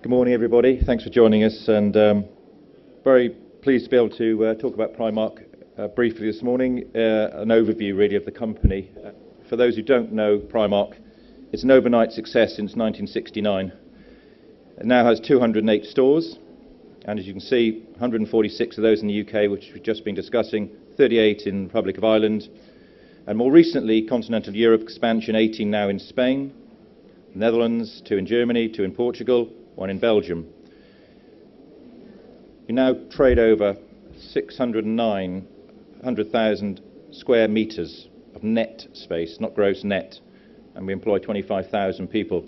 Good morning, everybody. Thanks for joining us, and very pleased to be able to talk about Primark briefly this morning. An overview, really, of the company. For those who don't know Primark, it's an overnight success since 1969. It now has 208 stores, and as you can see, 146 of those in the UK, which we've just been discussing, 38 in the Republic of Ireland, and more recently, continental Europe expansion, 18 now in Spain, Netherlands, 2 in Germany, 2 in Portugal, 1 in Belgium. We now trade over 609,000 square metres of net space, not gross net, and we employ 25,000 people.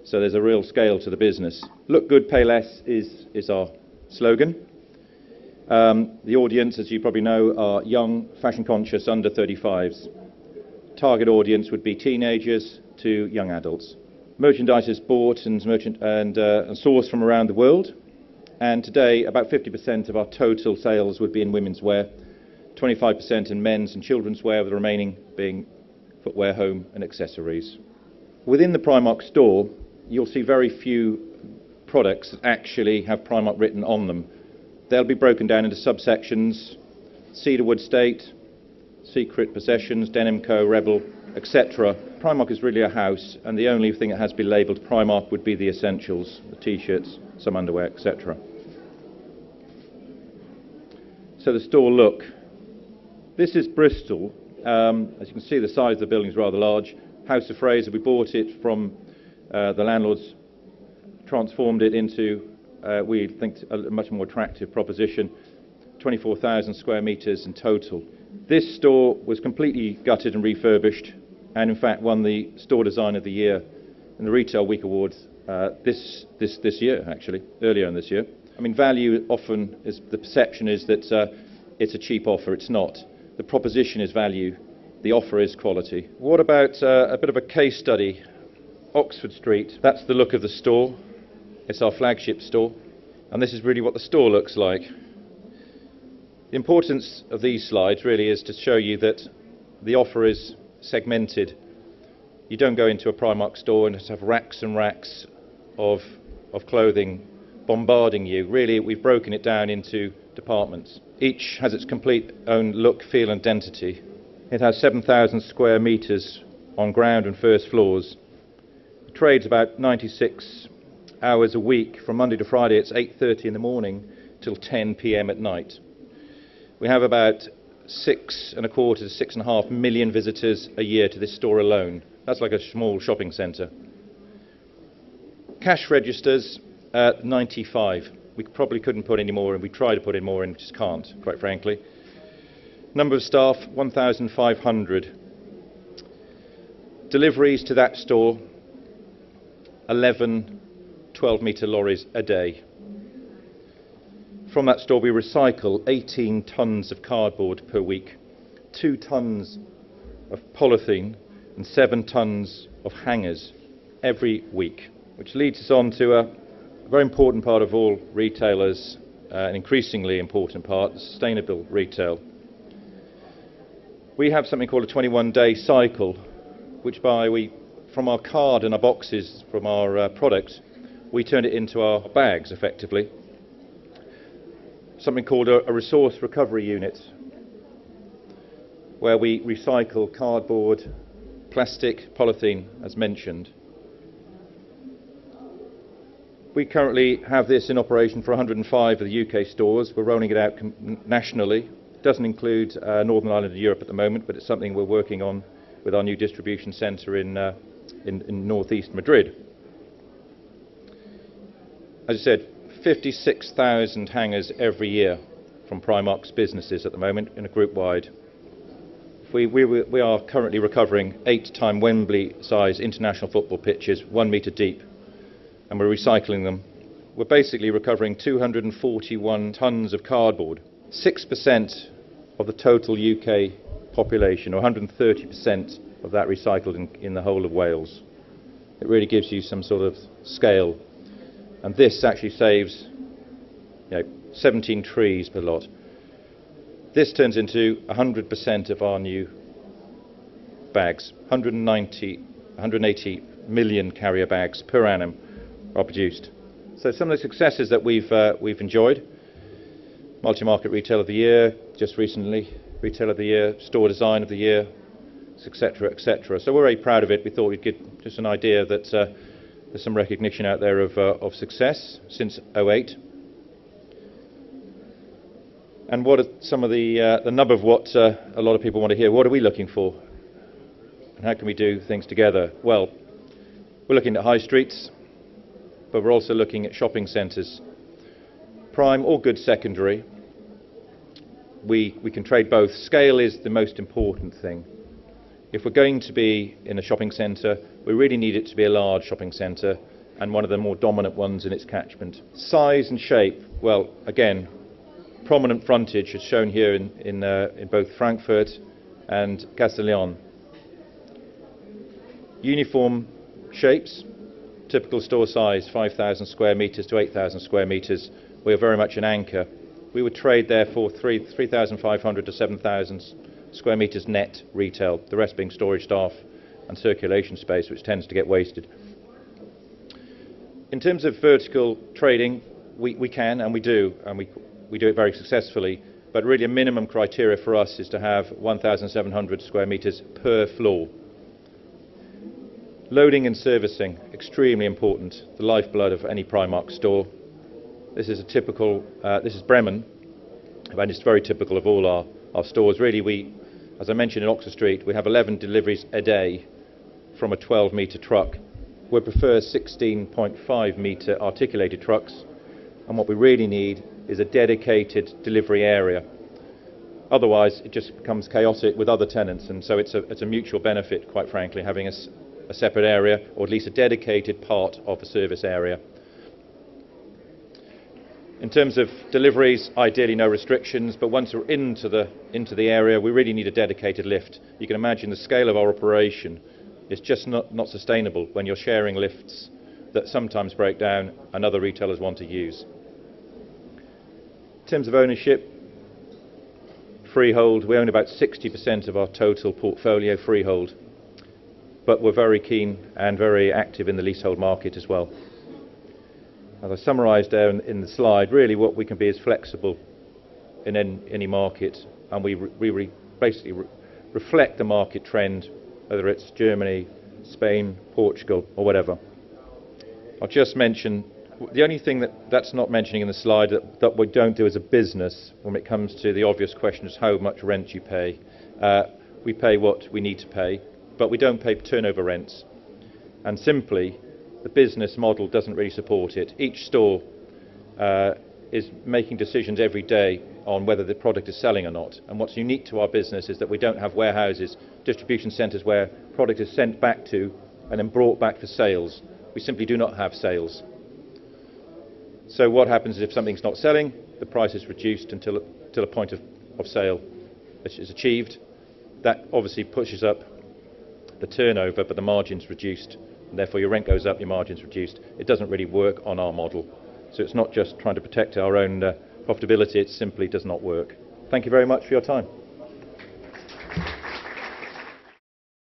So there's a real scale to the business. Look good, pay less is our slogan. The audience, as you probably know, are young, fashion-conscious, under 35s. Target audience would be teenagers to young adults. Merchandise is bought and sourced from around the world, and today about 50% of our total sales would be in women's wear, 25% in men's and children's wear, with the remaining being footwear, home and accessories. Within the Primark store, you'll see very few products that actually have Primark written on them. They'll be broken down into subsections: Cedarwood State, Secret Possessions, Denim Co, Rebel, etc. Primark is really a house, and the only thing that has been labelled Primark would be the essentials, the t-shirts, some underwear, etc. So the store look. This is Bristol. As you can see, the size of the building is rather large. House of Fraser, we bought it from the landlords, transformed it into, we think, a much more attractive proposition, 24,000 square metres in total. This store was completely gutted and refurbished, and in fact won the Store Design of the Year in the Retail Week Awards this year, actually, earlier in this year. I mean, value often is, the perception is that it's a cheap offer. It's not. The proposition is value. The offer is quality. What about a bit of a case study? Oxford Street. That's the look of the store. It's our flagship store, and this is really what the store looks like. The importance of these slides really is to show you that the offer is segmented. You don't go into a Primark store and just have racks and racks of clothing bombarding you. Really, we've broken it down into departments. Each has its complete own look, feel and identity. It has 7,000 square metres on ground and first floors. It trades about 96 hours a week. From Monday to Friday, it's 8:30 in the morning till 10 p.m. at night. We have about 6.25 to 6.5 million visitors a year to this store alone. That's like a small shopping centre. Cash registers at 95. We probably couldn't put any more in. We try to put in more in, just can't, quite frankly. Number of staff, 1,500. Deliveries to that store, 11 12-metre lorries a day. From that store we recycle 18 tonnes of cardboard per week, 2 tonnes of polythene and 7 tonnes of hangers every week, which leads us on to a very important part of all retailers, an increasingly important part, sustainable retail. We have something called a 21-day cycle, which from our card and our boxes from our product, we turn it into our bags effectively. Something called a resource recovery unit, where we recycle cardboard, plastic, polythene, as mentioned. We currently have this in operation for 105 of the UK stores. We're rolling it out nationally. It doesn't include Northern Ireland and Europe at the moment, but it's something we're working on with our new distribution centre in northeast Madrid. As I said, 56,000 hangers every year from Primark's businesses at the moment in a group-wide. We are currently recovering 8-time Wembley-size international football pitches, 1 metre deep, and we're recycling them. We're basically recovering 241 tonnes of cardboard. 6% of the total UK population, or 130% of that recycled in the whole of Wales. It really gives you some sort of scale. And this actually saves 17 trees per lot. This turns into 100% of our new bags. 180 million carrier bags per annum are produced. So some of the successes that we've enjoyed: Multi-Market Retail of the Year, just recently, Retail of the Year, Store Design of the Year, etc., etc. So we're very proud of it. We thought we'd give just an idea that there's some recognition out there of success since '08. And what are some of the number of what a lot of people want to hear? What are we looking for? And how can we do things together? Well, we're looking at high streets, but we're also looking at shopping centres, prime or good secondary. We can trade both. Scale is the most important thing. If we're going to be in a shopping centre, we really need it to be a large shopping centre and one of the more dominant ones in its catchment. Size and shape, well, again, prominent frontage is shown here in both Frankfurt and Castellón. Uniform shapes, typical store size, 5,000 square metres to 8,000 square metres. We are very much an anchor. We would trade there for 3,500 to 7,000 square metres net retail, the rest being storage staff and circulation space, which tends to get wasted. In terms of vertical trading, we can and we do, and we do it very successfully, but really a minimum criteria for us is to have 1,700 square metres per floor. Loading and servicing, extremely important, the lifeblood of any Primark store. This is a typical, this is Bremen, and it's very typical of all our stores. Really, as I mentioned in Oxford Street, we have 11 deliveries a day from a 12-metre truck. We prefer 16.5-metre articulated trucks, and what we really need is a dedicated delivery area. Otherwise, it just becomes chaotic with other tenants, and so it's a mutual benefit, quite frankly, having a separate area, or at least a dedicated part of the service area. In terms of deliveries, ideally no restrictions, but once we're into the area, we really need a dedicated lift. You can imagine the scale of our operation is just not sustainable when you're sharing lifts that sometimes break down and other retailers want to use. In terms of ownership, freehold, we own about 60% of our total portfolio freehold, but we're very keen and very active in the leasehold market as well. As I summarised there in the slide, really what we can be is flexible in any market, and we basically reflect the market trend, whether it's Germany, Spain, Portugal, or whatever. I'll just mention, the only thing that's not mentioning in the slide that we don't do as a business when it comes to the obvious question is how much rent you pay. We pay what we need to pay, but we don't pay turnover rents. And simply, the business model doesn't really support it. Each store is making decisions every day on whether the product is selling or not. And what's unique to our business is that we don't have warehouses, distribution centres where product is sent back to and then brought back for sales. We simply do not have sales. So what happens is if something's not selling, the price is reduced until a point of sale is achieved. That obviously pushes up the turnover, but the margin's reduced. And therefore your rent goes up, your margin's reduced. It doesn't really work on our model. So it's not just trying to protect our own profitability, it simply does not work. Thank you very much for your time.